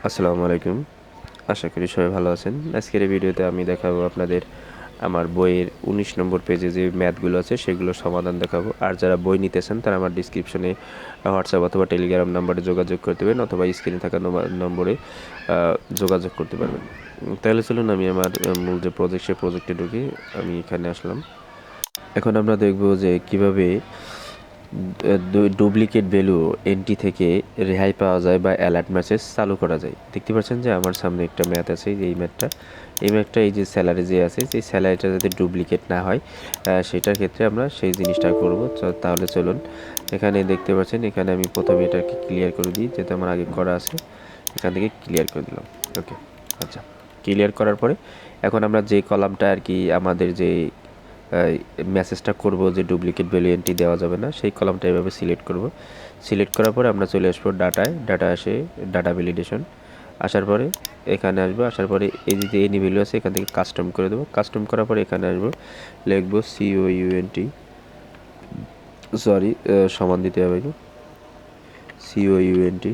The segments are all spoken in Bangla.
আসসালামু আলাইকুম। আশা করি সবাই ভালো আছেন। আজকের এই ভিডিওতে আমি দেখাবো আপনাদের আমার বইয়ের ১৯ নম্বর পেজে যে ম্যাথগুলো আছে সেগুলোর সমাধান দেখাবো। আর যারা বই নিতেছেন তারা আমার ডিসক্রিপশনে হোয়াটসঅ্যাপ অথবা টেলিগ্রাম নাম্বারে যোগাযোগ করতে পারেন অথবা স্ক্রিনে থাকা নম্বরে যোগাযোগ করতে পারবেন। তাহলে চলুন আমি আমার মূল যে প্রজেক্ট সেই প্রজেক্টে ঢুকি। আমি এখানে আসলাম। এখন আমরা দেখব যে কিভাবে ডুপ্লিকেট ভ্যালু এন্ট্রি থেকে রেহাই পাওয়া যায় বা অ্যালার্ট মেসেজ চালু করা যায়। দেখতে পাচ্ছেন যে আমার সামনে একটা ম্যাথ আছে, এই ম্যাথটা এই যে স্যালারি যে আছে সেই স্যালারিটা যাতে ডুপ্লিকেট না হয় সেটার ক্ষেত্রে আমরা সেই জিনিসটা করব। তাহলে চলুন, এখানে দেখতে পাচ্ছেন এখানে আমি প্রথমে এটাকে ক্লিয়ার করে দিই, যেটা আমার আগে করা আছে এখান থেকে ক্লিয়ার করে দিলাম। ওকে, আচ্ছা, ক্লিয়ার করার পরে এখন আমরা যে কলামটা আর কি আমাদের যে মেসেজটা করব যে ডুপ্লিকেট ভ্যালু এন্ট্রি দেওয়া যাবে না, সেই কলামটা এভাবে সিলেক্ট করব। সিলেক্ট করার পরে আমরা চলে আসবো ডাটা আসে ডাটা ভ্যালিডেশন। আসার পরে এখানে আসবো, আসার পরে এই যে এনি ভ্যালু আছে এখান থেকে কাস্টম করে দেবো। কাস্টম করার পরে এখানে আসবো, লিখবো COUNT, সরি সমান দিতে হবে, COUNT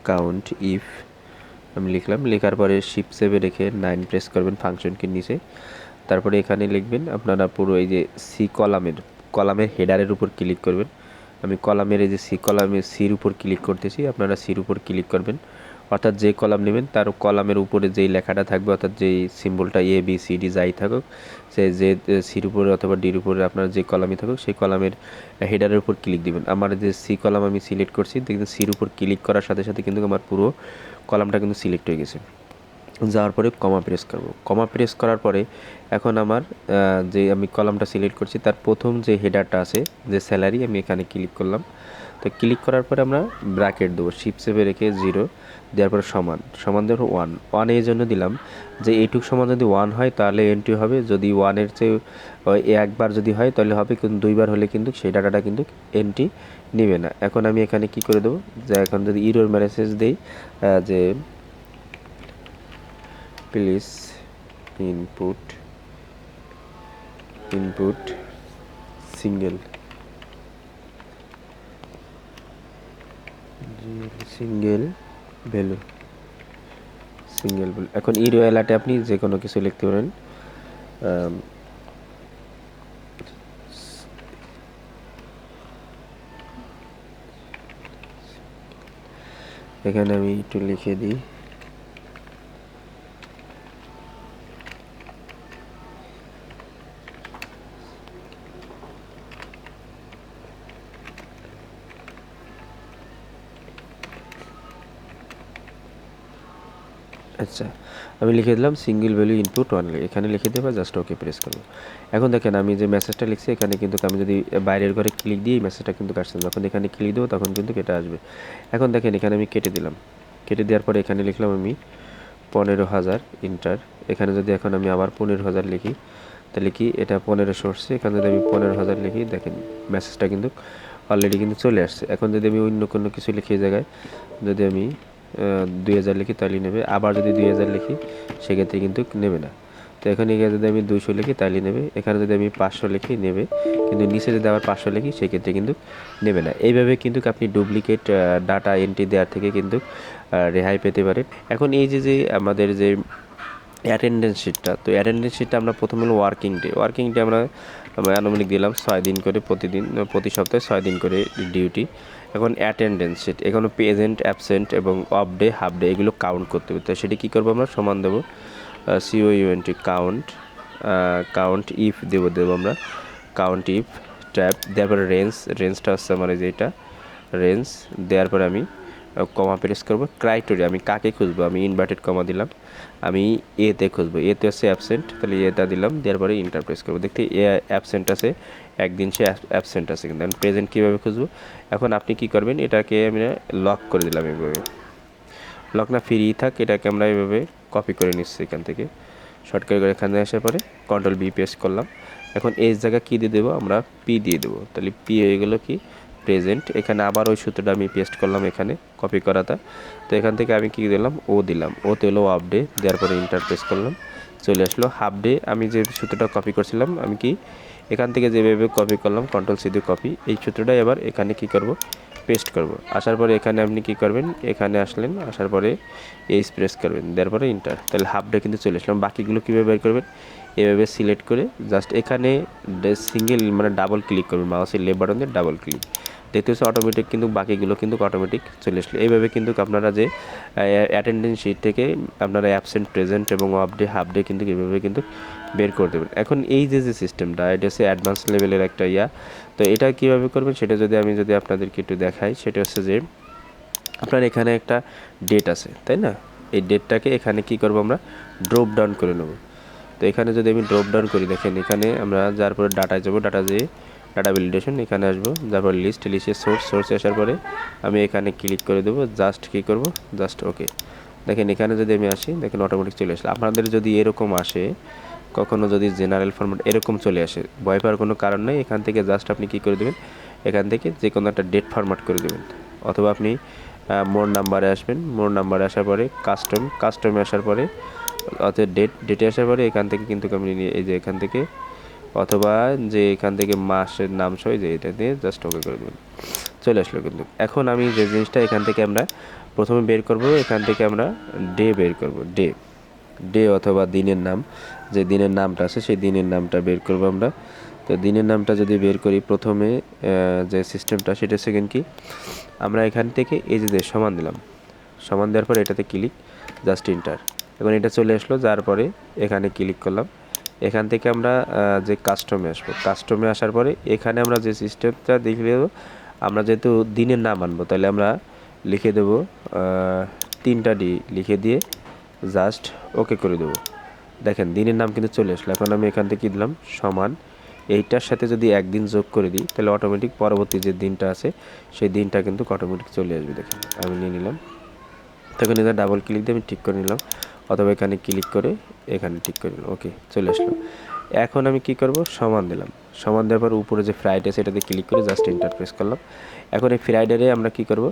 কাউন্ট ইফ আমি লিখলাম। লেখার পরে শিফট 7 রেখে 9 প্রেস করবেন ফাংশনকে নিচে। তারপরে এখানে লিখবেন আপনারা পুরো এই যে সি কলামের হেডারের উপর ক্লিক করবেন। আমি কলামের এই যে সির উপর ক্লিক করতেছি, আপনারা সির উপর ক্লিক করবেন। অর্থাৎ যে কলাম নেবেন তার কলামের উপরে যেই লেখাটা থাকবে, অর্থাৎ যেই সিম্বলটা ABCD যাই থাকুক, সে যে সির উপরে অথবা ডির উপরে আপনার যে কলামই থাকুক সেই কলামের হেডারের উপর ক্লিক দিবেন। আমার যে সি কলাম আমি সিলেক্ট করছি, দেখবেন সির উপর ক্লিক করার সাথে সাথে কিন্তু আমার পুরো কলামটা কিন্তু সিলেক্ট হয়ে গেছে। যাওয়ার পরে কমা প্রেস করব। কমা প্রেস করার পরে এখন আমার যে আমি কলামটা সিলেক্ট করছি তার প্রথম যে হেডারটা আছে যে স্যালারি, আমি এখানে ক্লিক করলাম। তো ক্লিক করার পরে আমরা ব্র্যাকেট দেবো, শিফট 7 রেখে 0 দেওয়ার পরে সমান দেওয়ার 1 এই জন্য দিলাম যে এইটুক সমান যদি 1 হয় তাহলে এন্ট্রি হবে, যদি 1-এর চেয়ে একবার যদি হয় তাহলে হবে, কিন্তু দুইবার হলে কিন্তু সেই ডাটাটা কিন্তু এন্ট্রি নেবে না। এখন আমি এখানে কি করে দেবো, যে এখন যদি ইরর মেসেজ দেই যে প্লিজ ইনপুট সিঙ্গেল ভ্যালু। এখন ইরো অ্যালার্টে আপনি যে কোনো কিছু লিখতে পারেন। এখানে আমি একটু লিখে দিই, আচ্ছা আমি লিখে দিলাম সিঙ্গেল ভ্যালু ইনপুট অনলি, এখানে লিখে দেবো, জাস্ট ওকে প্রেস করবো। এখন দেখেন আমি যে মেসেজটা লিখছি এখানে কিন্তু আমি যদি বাইরের ঘরে ক্লিক দিই এই মেসেজটা কিন্তু কাটছে না, যখন এখানে ক্লিক দেবো তখন কিন্তু কেটে আসবে। এখন দেখেন এখানে আমি কেটে দিলাম, কেটে দেওয়ার পরে এখানে লিখলাম আমি 15,000 ইন্টার। এখানে যদি এখন আমি আবার 15,000 লিখি তাহলে কি এটা 1500 আসছে, এখানে যদি আমি 15,000 লিখি দেখেন মেসেজটা কিন্তু অলরেডি কিন্তু চলে আসছে। এখন যদি আমি অন্য কোনো কিছু লিখি এই জায়গায় যদি আমি 2000 লিখি তাহলে নেবে, আবার যদি 2000 লিখি সেক্ষেত্রে কিন্তু নেবে না। তো এখন এখানে যদি আমি 200 লিখি তাহলে নেবে, এখানে যদি আমি 500 লিখি নেবে, কিন্তু নিচে যদি আবার 500 লিখি সেক্ষেত্রে কিন্তু নেবে না। এইভাবে কিন্তু আপনি ডুপ্লিকেট ডাটা এন্ট্রি দেওয়ার থেকে কিন্তু রেহাই পেতে পারেন। এখন এই যে আমাদের যে অ্যাটেন্ডেন্স শিটটা, তো অ্যাটেন্ডেন্স শিটটা আমরা প্রথম হলো ওয়ার্কিং ডে আমরা আনুমানিক দিলাম 6 দিন করে, প্রতি সপ্তাহে 6 দিন করে ডিউটি। এখন অ্যাটেন্ডেন্স শিট এখানে প্রেজেন্ট, অ্যাবসেন্ট এবং অফ ডে, হাফ ডে এগুলো কাউন্ট করতে হবে। তো সেটি কী করবো আমরা সমান দেবো COUNT কাউন্ট ইফ দেবো আমরা কাউন্ট ইফ ট্যাব দেওয়ার পরে রেঞ্জটা হচ্ছে আমার এই যে এটা রেঞ্জ দেওয়ার পরে আমি কমা প্রেস করবো। ক্রাইটেরিয়া আমি কাকে খুঁজবো, আমি ইনভার্টেড কমা দিলাম, আমি এতে খুঁজবো, এতে হচ্ছে অ্যাবসেন্ট, তাহলে এটা দিলাম, দেওয়ার পরে ইন্টার প্রেস করবো। দেখতে এ অ্যাবসেন্ট আছে, একদিন সে অ্যাবসেন্ট আছে, কিন্তু আমি প্রেজেন্ট কীভাবে খুঁজবো। এখন আপনি কি করবেন, এটাকে আমি লক করে দিলাম এভাবে, লক না ফ্রি থাক, এটাকে আমরা এভাবে কপি করে নিচ্ছি এখান থেকে শর্টকাট করে এখানে আসার পরে Ctrl+V পেস্ট করলাম। এখন এই জায়গা কী দিয়ে দেবো আমরা পি দিয়ে দেবো, তাহলে পি হয়ে গেলো কি প্রেজেন্ট। এখানে আবার ওই সূত্রটা আমি পেস্ট করলাম এখানে কপি করাটা। তো এখান থেকে আমি কী দিলাম ও দিলাম, ওতে হলো হাফ ডে, দেওয়ার পরে ইন্টার প্রেস করলাম, চলে আসলো হাফ ডে। আমি যে সূত্রটা কপি করছিলাম আমি কি এখান থেকে যেভাবে কপি করলাম Ctrl+C দিয়ে কপি, এই সূত্রটাই আবার এখানে কি করব পেস্ট করব। আসার পরে এখানে আপনি কি করবেন, এখানে আসলেন, আসার পরে এইচ প্রেস করবেন, দেওয়ার পরে ইন্টার, তাহলে হাফটা কিন্তু চলে আসলাম। বাকিগুলো কীভাবে বের করবেন, এভাবে সিলেক্ট করে জাস্ট এখানে সিঙ্গেল মানে ডাবল ক্লিক করবেন, মাউসের লেফট বাটন দিয়ে ডাবল ক্লিক, দেখতে হচ্ছে অটোমেটিক কিন্তু বাকিগুলো কিন্তু অটোমেটিক চলে আসলো। এইভাবে কিন্তু আপনারা যে অ্যাটেন্ডেন্স শিট থেকে আপনারা অ্যাবসেন্ট, প্রেজেন্ট এবং অফ ডে, হাফ ডে কিন্তু এভাবে কিন্তু বের করে দেবেন। এখন এই যে সিস্টেমটা, এটা হচ্ছে অ্যাডভান্স লেভেলের একটা তো এটা কীভাবে করবেন সেটা আমি যদি আপনাদেরকে একটু দেখাই, সেটা হচ্ছে যে আপনার এখানে একটা ডেট আছে, তাই না? এই ডেটটাকে এখানে কি করব, আমরা ড্রপ ডাউন করে নেব। তো এখানে যদি আমি ড্রপ ডাউন করি, দেখেন এখানে আমরা যার পরে ডাটায় যাবো, ডাটা যেয়ে ডাটা ভ্যালিডেশন এখানে আসবো, তারপর লিস্টে সোর্সে আসার পরে আমি এখানে ক্লিক করে দেবো, জাস্ট কী করব, জাস্ট ওকে। দেখেন এখানে যদি আমি আসি, দেখেন অটোমেটিক চলে আসলো। আপনাদের যদি এরকম আসে, কখনো যদি জেনারেল ফরম্যাট এরকম চলে আসে, ভয় পাওয়ার কোনো কারণ নেই। এখান থেকে জাস্ট আপনি কী করে দেবেন, এখান থেকে যে কোনো একটা ডেট ফরম্যাট করে দেবেন, অথবা আপনি মোর নাম্বারে আসবেন, মোর নাম্বারে আসার পরে কাস্টমে আসার পরে অর্থাৎ ডেটে আসার পরে এখান থেকে কিন্তু আপনি এই যে এখান থেকে, অথবা যে এখান থেকে মাসের নাম সহ যে এটা দিয়ে জাস্ট ওকে করে দেবেন, চলে আসলো। কিন্তু এখন আমি যে জিনিসটা এখান থেকে আমরা প্রথমে বের করব, এখান থেকে আমরা ডে বের করব, ডে অথবা দিনের নাম, যে দিনের নামটা আছে সেই দিনের নামটা বের করব আমরা। তো দিনের নামটা যদি বের করি, প্রথমে যে সিস্টেমটা সেটা সেকেন্ড কি, আমরা এখান থেকে এই যে সমান দিলাম, সমান দেওয়ার পরে এটাতে ক্লিক, জাস্ট ইন্টার। এখন এটা চলে আসলো, যার পরে এখানে ক্লিক করলাম। এখান থেকে আমরা যে কাস্টমে আসবো, কাস্টমে আসার পরে এখানে আমরা যে সিস্টেমটা লিখে দেবো, আমরা যেহেতু দিনের নাম আনবো, তাহলে আমরা লিখে দেবো 3টা ডি লিখে দিয়ে জাস্ট ওকে করে দেবো। দেখেন দিনের নাম কিন্তু চলে আসলো। এখন আমি এখান থেকে দিলাম সমান, এইটার সাথে যদি একদিন যোগ করে দিই, তাহলে অটোমেটিক পরবর্তী যে দিনটা আছে সেই দিনটা কিন্তু অটোমেটিক চলে আসবে। দেখেন আমি নিয়ে নিলাম, তখন এটা ডাবল ক্লিক দিয়ে আমি ঠিক করে নিলাম, অথবা এখানে ক্লিক করে এখানে ঠিক করে নিলাম, ওকে চলে আসলো। এখন আমি কি করব, সমান দিলাম, সমান দেওয়ার পর উপরে যে ফ্রাইডে সেটাতে ক্লিক করে জাস্ট এন্টার প্রেস করলাম। এখন এই ফ্রাইডে আমরা কি করব,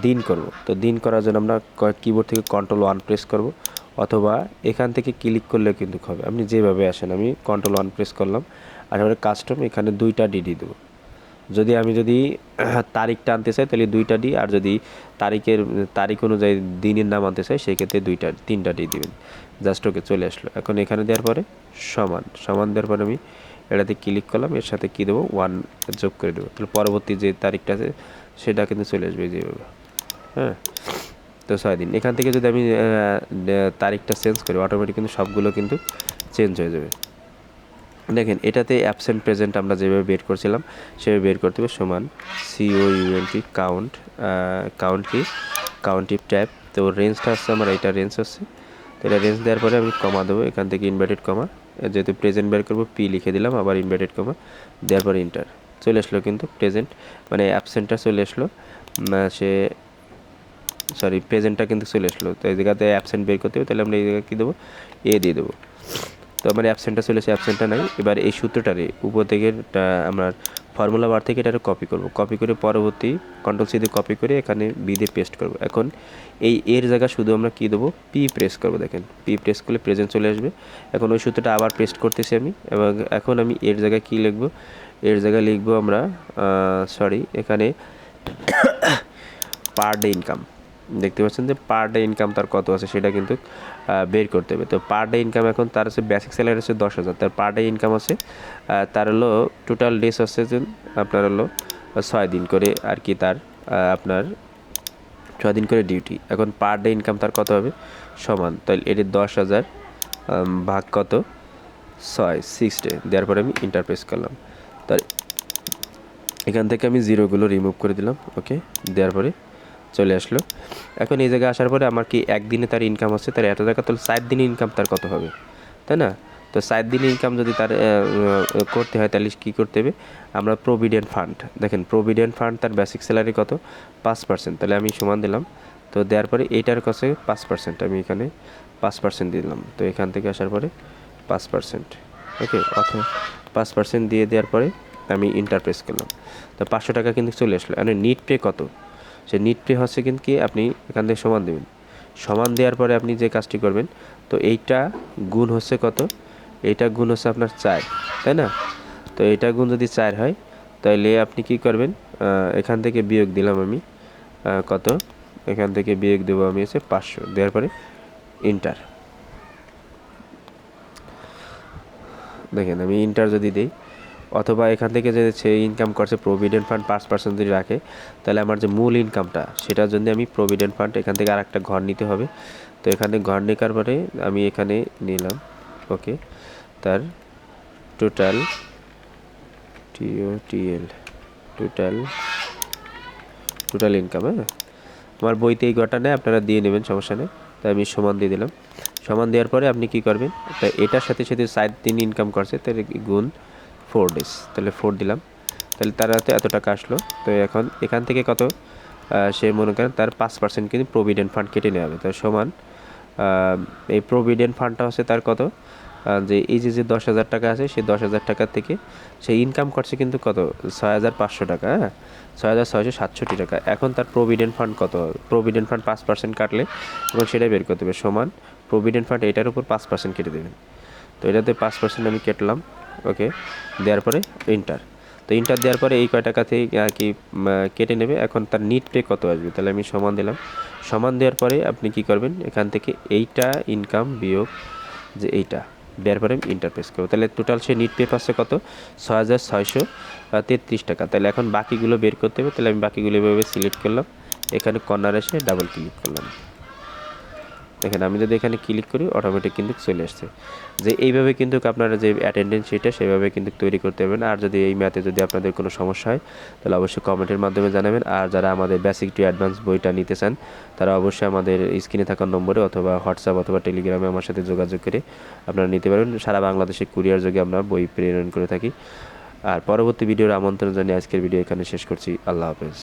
দিন করব। তো দিন করার জন্য আমরা কিবোর্ড থেকে কন্ট্রোল 1 প্রেস করব, অথবা এখান থেকে ক্লিক করলে কিন্তু হবে, আপনি যেভাবে আসেন। আমি কন্ট্রোল 1 প্রেস করলাম, আর এবারে কাস্টম এখানে 2টা ডিডি দেবো। যদি তারিখটা আনতে চাই তাহলে 2টা ডি, আর যদি তারিখ অনুযায়ী দিনের নাম আনতে চাই সেক্ষেত্রে 3টা ডি দিবেন, জাস্ট ওকে চলে আসলো। এখন এখানে দেওয়ার পরে সমান দেওয়ার পরে আমি এটাতে ক্লিক করলাম, এর সাথে কী দেবো, 1 যোগ করে দেবো, তাহলে পরবর্তী যে তারিখটা আছে সেটা কিন্তু চলে আসবে যেভাবে। হ্যাঁ, তো 6 দিন। এখান থেকে যদি আমি তারিখটা চেঞ্জ করি, অটোমেটিক কিন্তু সবগুলো কিন্তু চেঞ্জ হয়ে যাবে। দেখেন এটাতে অ্যাবসেন্ট প্রেজেন্ট আমরা যেভাবে বের করছিলাম সেভাবে বের করতে হবে, সমান COUNT কাউন্টিভ ট্যাব। তো রেঞ্জটা আসছে আমার, এটা রেঞ্জ হচ্ছে, তো এটা রেঞ্জ দেওয়ার পরে আমি কমা দেবো, এখান থেকে ইনভার্টেড কমা, যেহেতু প্রেজেন্ট বের করবো পি লিখে দিলাম, আবার ইনভার্টেড কমা দেওয়ার পরে ইন্টার, চলে আসলো কিন্তু প্রেজেন্ট মানে অ্যাবসেন্টটা চলে আসলো, প্রেজেন্টটা কিন্তু চলে আসলো। তো এই জায়গাতে অ্যাবসেন্ট বের করতে হবে, তাহলে আমরা এই জায়গায় কী দেবো, এ দিয়ে দেবো। তো আমার অ্যাবসেন্টটা চলে এসে, অ্যাবসেন্টটা নাই। এবার এই সূত্রটারে উপর থেকে আমরা ফর্মুলা বার থেকে এটারে কপি করব, কপি করে পরবর্তী কন্ট্রোল-C দিয়ে কপি করে এখানে বি দিয়ে পেস্ট করব। এখন এই এর জায়গা শুধু আমরা কী দেবো, পি প্রেস করব। দেখেন পি প্রেস করলে প্রেজেন্ট চলে আসবে। এখন ওই সূত্রটা আবার পেস্ট করতেছি আমি, এবং এখন আমি এর জায়গায় কী লিখবো, এর জায়গায় লিখবো আমরা এখানে পার ডে ইনকাম। দেখতে পাচ্ছেন যে পার ডে ইনকাম তার কত আছে সেটা কিন্তু বের করতে হবে। তো পার ডে ইনকাম এখন তার হচ্ছে বেসিক স্যালারি হচ্ছে 10,000, তার পার ডে ইনকাম আছে তার হলো টোটাল ডেস হচ্ছে যে আপনার হলো 6 দিন করে আর কি, তার আপনার 6 দিন করে ডিউটি। এখন পার ডে ইনকাম তার কত হবে, সমান, তাহলে এর 10,000 ভাগ কত 6 ডে দেওয়ার পরে আমি ইন্টার প্রেস করলাম। তার এখান থেকে আমি জিরোগুলো রিমুভ করে দিলাম, ওকে দেওয়ার পরে চলে আসলো। এখন এই জায়গায় আসার পরে আমার কি একদিনে তার ইনকাম হচ্ছে তার এত টাকা, তাহলে 4 দিনের ইনকাম তার কত হবে, তাই না? তো 4 দিনের ইনকাম যদি তার করতে হয় তাহলে কী করতে হবে, আমরা প্রভিডেন্ট ফান্ড, দেখেন প্রভিডেন্ট ফান্ড তার বেসিক স্যালারি কত 5%, তাহলে আমি সমান দিলাম। তো দেওয়ার পরে এইটার কাছে 5%, আমি এখানে 5% দিলাম। তো এখান থেকে আসার পরে 5%, ওকে, অথবা 5% দিয়ে দেওয়ার পরে আমি ইন্টার প্রেস করলাম। তো 500 টাকা কিন্তু চলে আসলো। মানে নিট পে কত, সে নিট পে হচ্ছে কিন্তু কি, আপনি এখান থেকে সমান দেবেন, সমান দেওয়ার পরে আপনি যে কাজটি করবেন, তো এইটা গুণ হচ্ছে কত, এইটা গুণ হচ্ছে আপনার 4, তাই না? তো এইটা গুণ যদি 4 হয় তাহলে আপনি কি করবেন, এখান থেকে বিয়োগ দিলাম আমি কত, এখান থেকে বিয়োগ দেবো আমি হচ্ছে 500, দেওয়ার পরে ইন্টার। দেখেন আমি ইন্টার যদি দিই, অথবা এখান থেকে যে সে ইনকাম করছে প্রভিডেন্ট ফান্ড 5% যদি রাখে, তাহলে আমার যে মূল ইনকামটা সেটার জন্য আমি প্রভিডেন্ট ফান্ড এখান থেকে আরেকটা ঘর নিতে হবে। তো এখানে ঘর নেওয়ার পরে আমি এখানে নিলাম, ওকে, তার টোটাল টিওটিএল টোটাল ইনকাম। হ্যাঁ, আমার বইতে এই ঘরটা নেই, আপনারা দিয়ে নেবেন, সমস্যা নেই। তাই আমি সমান দিয়ে দিলাম। সমান দেওয়ার পরে আপনি কি করবেন, তাই এটার সাথে সাথে সাইড দিন ইনকাম করছে, তাহলে গুণ 4 ডেজ, তাহলে 4 দিলাম, তাহলে তার হাতে এত টাকা আসলো। তো এখন এখান থেকে কত, সে মনে করেন তার 5% কিন্তু প্রভিডেন্ট ফান্ড কেটে নেওয়া হবে। তার সমান এই প্রভিডেন্ট ফান্ডটা হচ্ছে তার কত, যে এই যে 10,000 টাকা আছে, সেই 10,000 টাকার থেকে সে ইনকাম করছে কিন্তু কত, 6,500 টাকা। হ্যাঁ, 6,667 টাকা। এখন তার প্রভিডেন্ট ফান্ড কত, প্রভিডেন্ট ফান্ড 5% কাটলে এবং সেটা বের করতে হবে, সমান প্রভিডেন্ট ফান্ড এটার উপর 5% কেটে দেবেন। তো এটাতে 5% আমি কেটলাম, ওকে, দেওয়ার পরে ইন্টার। তো ইন্টার দেওয়ার পরে এই কয় টাকা থেকে আর কি কেটে নেবে। এখন তার নিট পে কত আসবে, তাহলে আমি সমান দিলাম। সমান দেওয়ার পরে আপনি কি করবেন, এখান থেকে এইটা ইনকাম বিয়োগ যে এইটা দেওয়ার পরে আমি ইন্টারপ্রেস করবো। তাহলে টোটাল সে নিট পে পাচ্ছে কত, 6,633 টাকা। তাহলে এখন বাকিগুলো বের করতে হবে। তাহলে আমি বাকিগুলো এভাবে সিলেক্ট করলাম, এখানে কর্নার এসে ডাবল ক্লিক করলাম। দেখেন আমি যদি এখানে ক্লিক করি অটোমেটিক কিন্তু চলে আসছে। যে এইভাবে কিন্তু আপনারা যে অ্যাটেন্ডেন্স শিটটা সেভাবে কিন্তু তৈরি করতে পারবেন। আর যদি এই ম্যাথে যদি আপনাদের কোনো সমস্যা হয় তাহলে অবশ্যই কমেন্টের মাধ্যমে জানাবেন। আর যারা আমাদের বেসিক টু অ্যাডভান্স বইটা নিতে চান তারা অবশ্যই আমাদের স্ক্রিনে থাকা নম্বরে অথবা হোয়াটসঅ্যাপ অথবা টেলিগ্রামে আমার সাথে যোগাযোগ করে আপনারা নিতে পারবেন। সারা বাংলাদেশে কুরিয়ার যোগে আমরা বই প্রেরণ করে থাকি। আর পরবর্তী ভিডিওর আমন্ত্রণ জানিয়ে আজকের ভিডিও এখানে শেষ করছি। আল্লাহ হাফেজ।